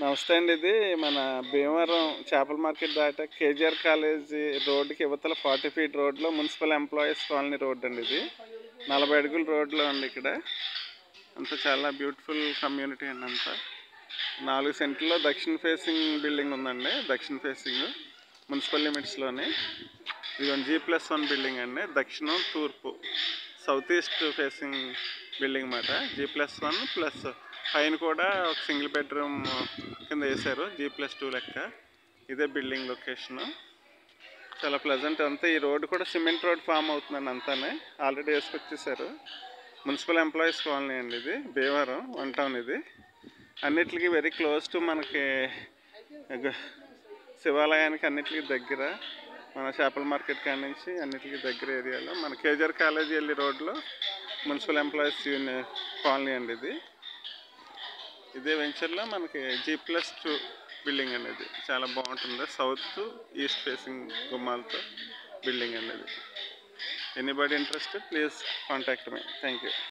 నమస్తే అండి. ఇది మన భీమవరం చేపల మార్కెట్ దాట కేజీఆర్ కాలేజీ రోడ్డుకి యువతల 40 ఫీట్ రోడ్లో మున్సిపల్ ఎంప్లాయీస్ కాలనీ రోడ్ అండి. ఇది 40 అడుగుల రోడ్లో అండి. ఇక్కడ అంతా చాలా బ్యూటిఫుల్ కమ్యూనిటీ అండి. అంతా 4 సెంట్లలో దక్షిణ ఫేసింగ్ బిల్డింగ్ ఉందండి. దక్షిణ ఫేసింగ్ మున్సిపల్ లిమిట్స్లోనే ఇది G+1 బిల్డింగ్ అండి. దక్షిణం తూర్పు సౌత్ ఈస్ట్ ఫేసింగ్ బిల్డింగ్ మాట. G+1 ప్లస్ పైన కూడా ఒక సింగిల్ బెడ్రూమ్ కింద వేశారు. G+2 లెక్క. ఇదే బిల్డింగ్ లొకేషను. చాలా ప్లెజెంట్ అంతా. ఈ రోడ్డు కూడా సిమెంట్ రోడ్ ఫామ్ అవుతుందండి. అంతానే ఆల్రెడీ వేసుకొచ్చేసారు. మున్సిపల్ ఎంప్లాయీస్ కాలనీ అండి. ఇది భీమవరం 1 టౌన్. ఇది అన్నిటికీ వెరీ క్లోజ్ టు మనకి శివాలయానికి అన్నిటికీ దగ్గర. మన చేపల మార్కెట్ కాడ నుంచి అన్నిటికీ దగ్గర ఏరియాలో మన కేజీఆర్ కాలేజీ వెళ్ళి రోడ్లో మున్సిపల్ ఎంప్లాయీస్ కాలనీ అండి. ఇది ఇదే వెంచర్లో మనకి G+2 బిల్డింగ్ అనేది చాలా బాగుంటుంది. సౌత్ ఈస్ట్ ఫేసింగ్ గుమ్మాలతో బిల్డింగ్ అనేది. Anybody interested please contact me. Thank you.